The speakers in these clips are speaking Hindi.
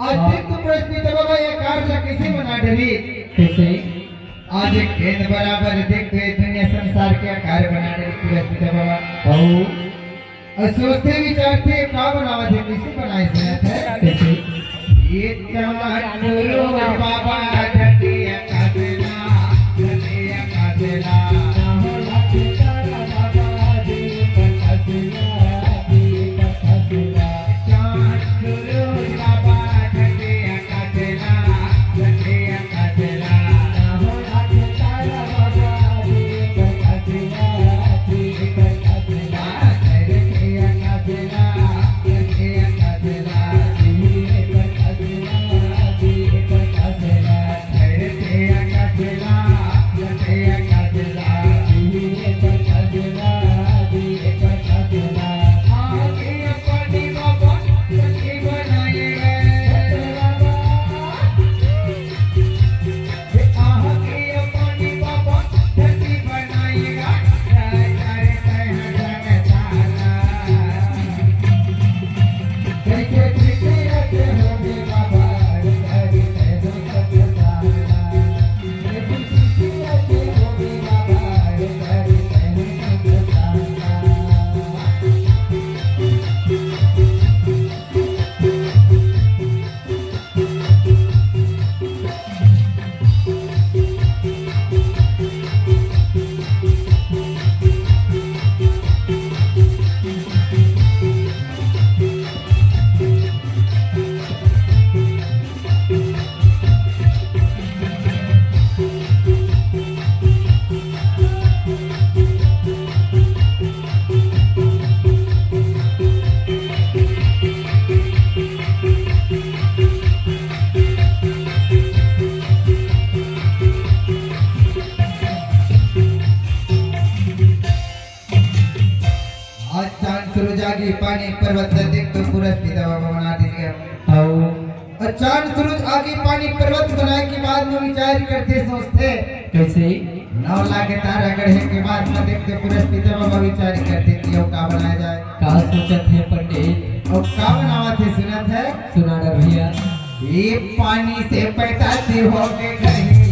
आज देख तो प्रश्न तो बाबा ये कार्य कैसे बना डरी कैसे? आज एक गेंद बराबर देख तो ये दुनिया संसार के आकार बना डरी प्रश्न तो बाबा और सोचते विचारते का बनावा थे कैसे बनाए थे कैसे? ये चलो बाबा धटिया कादला जागी पानी पर्वत देख तो पूरा पिता बाबा बना दिया और चांद सूरज आगे पानी पर्वत बनाए के बाद में विचार करते सोचते कैसे? 9 लाख तारा गढ़े के बाद में देखते पूरा पिता बाबा विचार करते कि वो का बनाया जाए का सोचत है पंडित? और का बनावा थे सुनत है सुना ना भैया। ये पानी से पैदा से हो के गए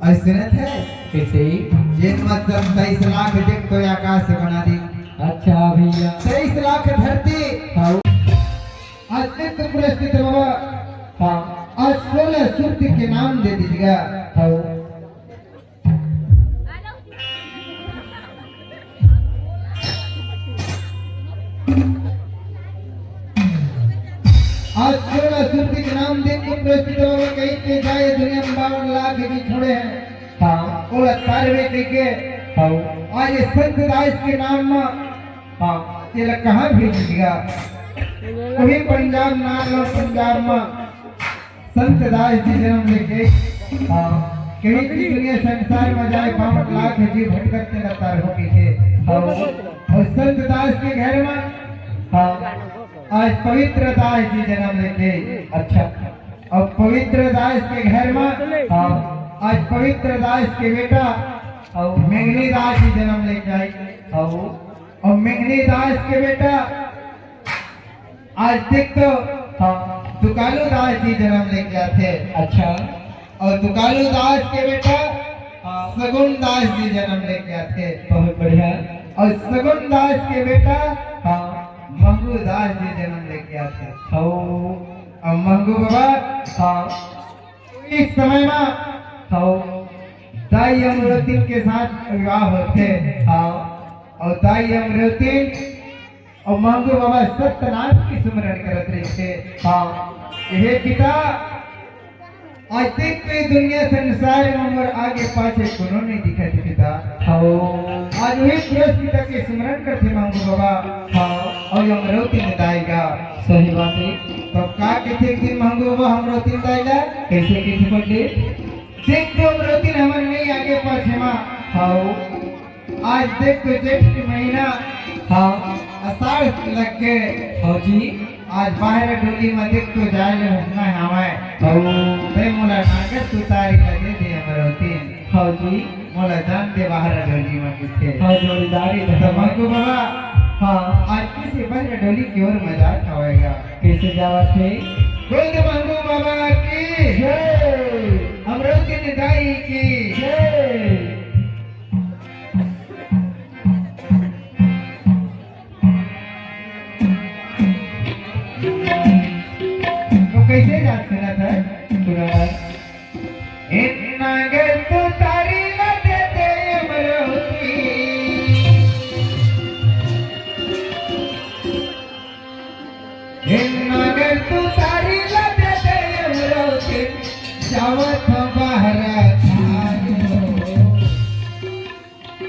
ऐसनत है कैसे? जिन मतलब 23 लाख देख तो आकाश से बना दी। अच्छा भैया 23 लाख धरती आज देख तो पूरा स्थित बाबा हाँ आज 16 सूर्य के नाम दे दीजिएगा आज 16 सूर्य के नाम देख के प्रस्तुत बाबा कहीं पे जाए दुनिया में 52 लाख भी छोड़े हैं हाँ और तारवे के हाउ आज ये संत दास के नाम में हाँ ये कहाँ भेज दिया वही पंजाब नाम और पंजाब में संत दास जी जन्म लेके हाँ कहीं की दुनिया संसार में जाए 5 लाख जीव भटकते लगातार हो गए थे हाउ और संत दास के घर में हाँ आज पवित्र दास जी जन्म लेके अच्छा और पवित्र दास के घर में हाँ आज पवित्र दास के बेटा हाउ मेघनी दास जी जन्म लेके आई हाउ और मेघनी दास के बेटा आज तक तो हाँ दुकालू दास जी जन्म लेके आते अच्छा और दुकालू दास के बेटा हाँ सगुन दास जी जन्म लेके आते बहुत बढ़िया और सगुन दास के बेटा हाँ मंगू दास जी जन्म लेके आते हाउ और मंगू बाबा हाँ इस समय में हाउ दाई अमृतिन के साथ विवाह होते हाँ और दाई अमृतिन और मंगू बाबा सत्यनाथ की स्मरण करत रहे थे हाँ हे पिता आज तक पे दुनिया संसार में हमर आगे पाछे कोनो नहीं दिखत पिता हाउ आज वही पुरुष पिता के स्मरण करते मंगू बाबा हाँ और अमृति ने दाएगा सही बात है तो का कहते कि मंगू बाबा अमृति ने दाएगा कैसे कैसे पंडित देख तो अमृति हमर नहीं आगे पाछे में हाउ आज देख तो ज्येष्ठ महीना हाँ आषाढ़ लग के हाउ जी आज बाहर डोली में देख तो जाए ले होना हमारे हाउ बे मोला नागर तू तारीख दे दे अमृति हाउ जी मोला जान दे बाहर डोली में किथे हाँ जोड़ीदारी तो धर्म मंगू बाबा हाँ आज किसी बाहर डोली की ओर मजाक खाएगा कैसे जावा थे बोल दे मंगू बाबा की जय अमृति ने दाई की जय तो कैसे याद सुना था सुना नागर तू तारी न दे दे अमृति नागर तू तारी न दे दे अमृति जावत बाहर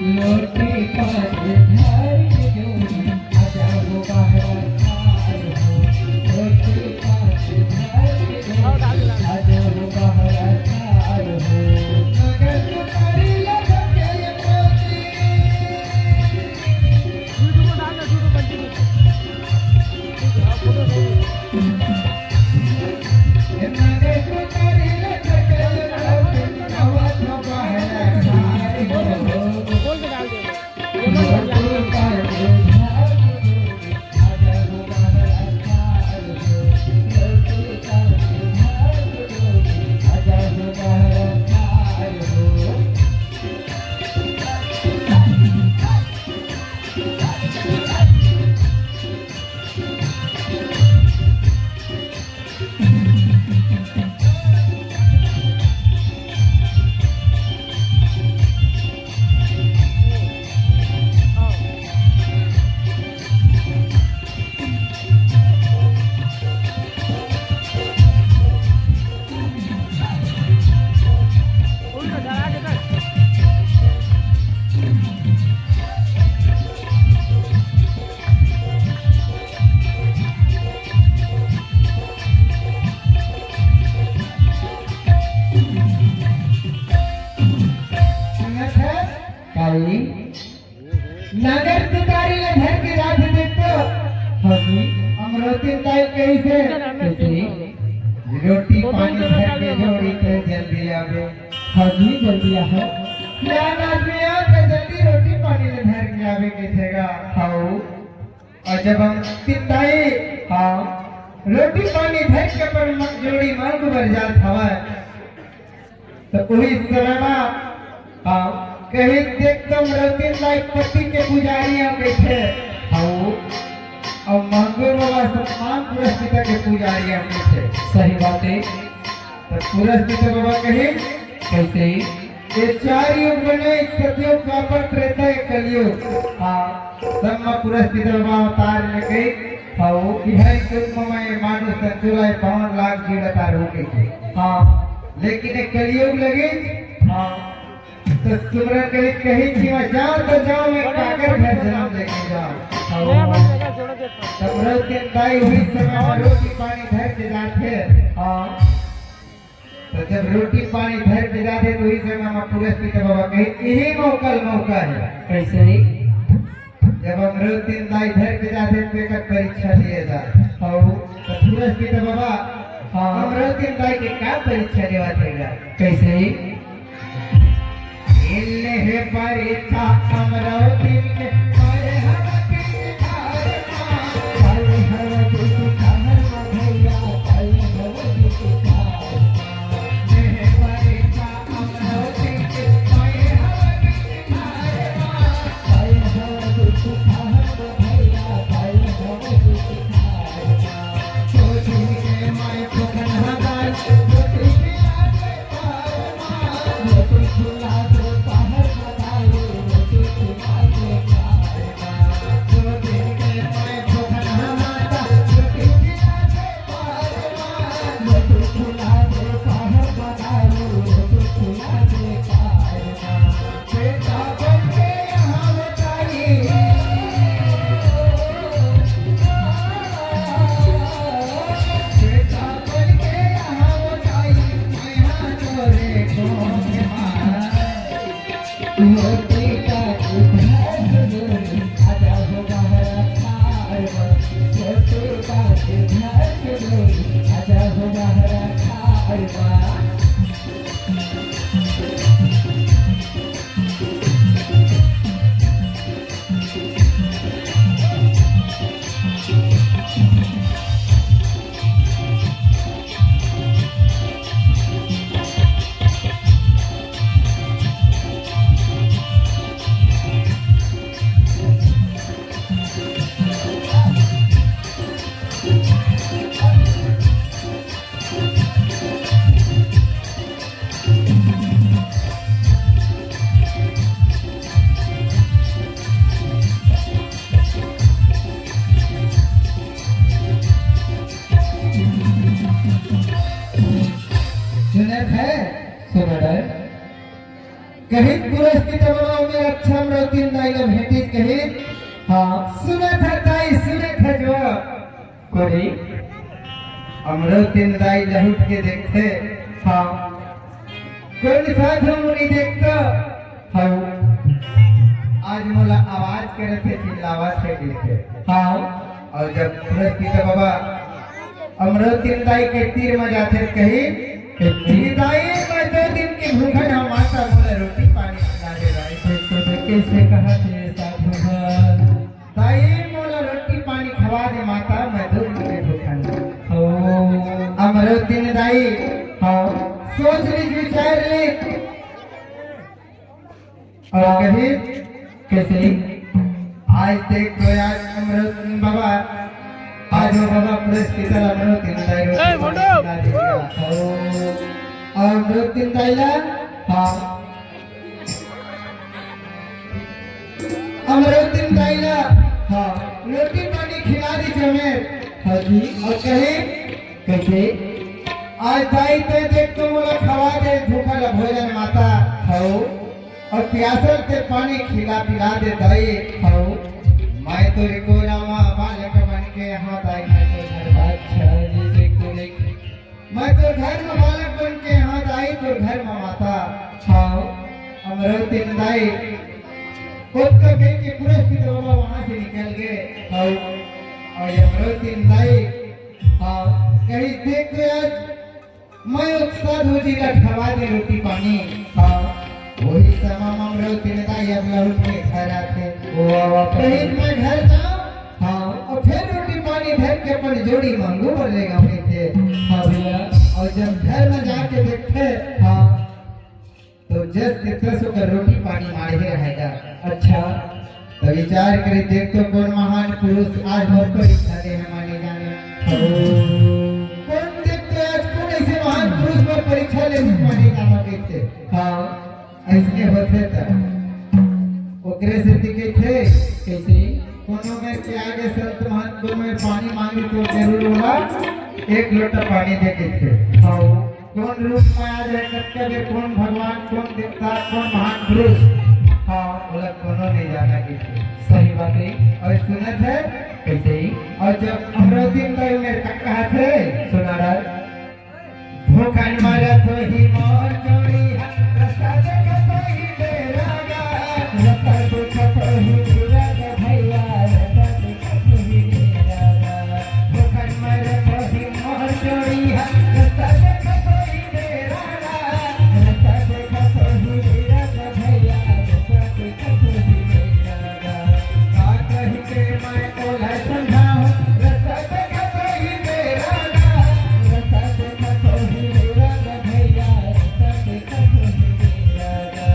लोटी पर धार जोड़ी आजाओ बाहर थार हो लोटी पर धार जोड़ी आजाओ बाहर थार हो नागर तू तारी न दे दे अमृति नागर तू तारी न दे दे अमृति जावत बाहर थार हो लोटी पर धार जोड़ी आजाओ बाहर थार हो लोटी पर धार जोड़ी आजाओ बाहर थार हो सुनत है काली नगर तुकारी ले घर के रात देखतो हजी अमृति ताई कैसे कैसे रोटी पानी घर के जोड़ी के जल्दी आवे हजी जल्दी आओ क्या आदमी आके जल्दी रोटी पानी ले घर के आवे कैसेगा आओ और जब हम पिताई हाँ रोटी पानी घर के पर जोड़ी मांग भर जात हवा तो वही समय में हाँ कहीं देखतो अमृति ताई पति के पुजारी आ बैठे आओ और मंगू बाबा सम्मान पुरस्कृत के पुजारी आ बैठे सही बात है तो पुरस्कृत बाबा कहे कैसे ये 4 युग बने सतयुग द्वापर त्रेता कलयुग हाँ सब में पुरस्कृत बाबा अवतार में गई आओ कि हर युग में मानो संचुलाय 52 लाख जीव अवतार हो गई थे हाँ लेकिन एक कलयुग लगे हाँ तो सुमरन करे कहीं कि मैं जाऊं तो जाऊं मैं काकर घर जन्म लेके जाऊं। तब रोटी दाई हुई समय में रोटी पानी धर के जाते। हाँ तो जब रोटी पानी धर के जाते तो इस समय में पुरस्कृत बाबा कहीं यही मौका है। कैसे जब हम रोटी दाई धर के जाते तो एक परीक्षा दिए जाते। हाँ तो पुरस्कृत बाबा हाँ हम रोटी दाई के क्या परीक्षा देवा देगा। कैसे इल्ले है परीक्षा अमरावती के अरे हम के धारे अरे हम के धार भैया अरे हम के धार है परीक्षा अमरावती के अरे हम के धारे अरे हम के धार भैया अरे हम के धार सोची के मैं पकड़ हगार सोची के आगे पार मोती खुला कहीं पुरस्कृत बनाओ में अच्छा मृत्यु नाइल भेटी कहीं। हाँ सुने था ताई सुने था जो कोई अमृत्यु दाई लहुट के देखते। हाँ कोई साथ हम नहीं देखता। हाँ आज मोला आवाज करे थे चिल्लावा थे देखे। हाँ और जब पुरस्कृत बाबा अमृत्यु दाई के तीर में जाते कहीं दाई मैं 2 दिन की भूखन हम माता बोले रोटी पानी खिला दे दाई। कैसे कहा थे साधु भगवान दाई मोला रोटी पानी खवा दे माता मैं 2 दिन की भूखन। ओ अमृत्यु दाई हाँ सोच ली विचार ली और कही कैसे आज देख तो आज अमृत्यु बाबा आज वो बाबा पुरस्कृत अमृत्यु दाई रोटी पानी खिला देगा। और अमृत्यु दाई ला हाँ अमृत्यु दाई ला हाँ रोटी पानी खिला दी जमेर। हाँ जी और कहे कैसे आज दाई ते देख तो मोला खवा दे भूखल भोजन माता हाँ और प्यासल ते पानी खिला पिला दे दाई। हाँ मैं तो रिको रामा बालक बन के यहाँ दाई मैं तो घर अच्छा जी देखो देख मैं तो घर में बालक बन के यहाँ दाई तो घर में माता। हाँ अमृत्यु दाई खुद तो कहीं के पुरस्कृत बाबा वहाँ से निकल गए। हाँ और अमृत्यु दाई हाँ कहीं देख के आज मैं उत्साह हो जी का खवा दे रोटी पानी। हाँ वही समय अमृत्यु दाई अब लौट के घर आते। वाह कहीं मैं घर जाऊं हाँ और फिर रोटी पानी धर के अपन जोड़ी मांगू बोलेगा अपने थे। हाँ भैया और जब घर में जाके देखते हाँ तो जस कितना सुकर रोटी पानी मारे ही रहेगा। अच्छा तो विचार करे देख तो कौन महान पुरुष आज बहुत परीक्षा दे है माने जाने। कौन देखते आज कौन ऐसे महान पुरुष पर परीक्षा ले माने जाना कहते। हाँ ऐसे होते था ओकरे से दिखे थे कैसे कोनो में के आगे संत महंत को में पानी मांगी तो जरूर होगा 1 लोटा पानी देते थे। हाँ कौन रूप में आ जाए करके भी कौन भगवान कौन देवता कौन महान पुरुष हाँ बोला कोनो नहीं जाना किसी सही बात है। और सुने थे कैसे ही और जब अमरावती में गए मेरे कहा थे सुना रहा भूखन मारा तो ही मोर चोरी रास्ता देखा तो ही मेरा गा रास्ता देखा तो ही मेरा गा भैया रास्ता देखा तो ही मेरा गा भूखन मारा तो ही मोर चोरी रास्ता देखा तो ही मेरा गा रास्ता देखा तो ही मेरा गा भैया रास्ता देखा तो ही मेरा गा का कही के मैं बोला समझाऊं रास्ता देखा तो ही मेरा गा रास्ता देखा तो ही मेरा गा भैया रास्ता देखा तो ही मेरा गा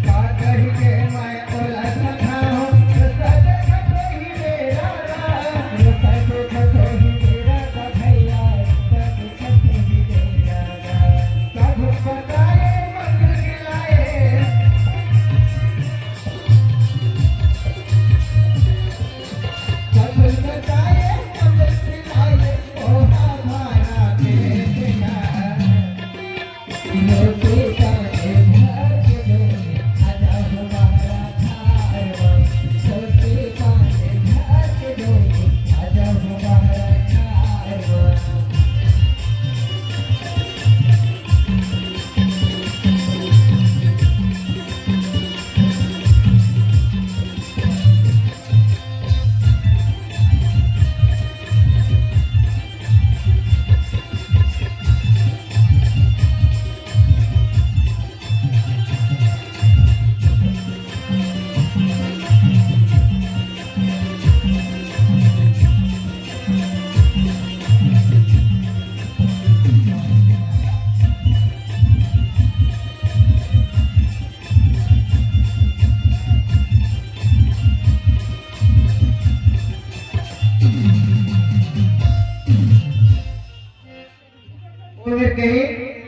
का कही के मैं बोला समझाऊं रास्ता देखा तो ही मेरा गा रास्ता देखा तो ही मेरा गा भैया रास्ता देखा तो ही मेरा गा साधु बताए मंगल गिलाए साधु बताए मंगल गिलाए ओ हमारा बेटा लोटे का घर के आजा हमारा खारवा लोटे का घर के आजा हमारा खारवा कही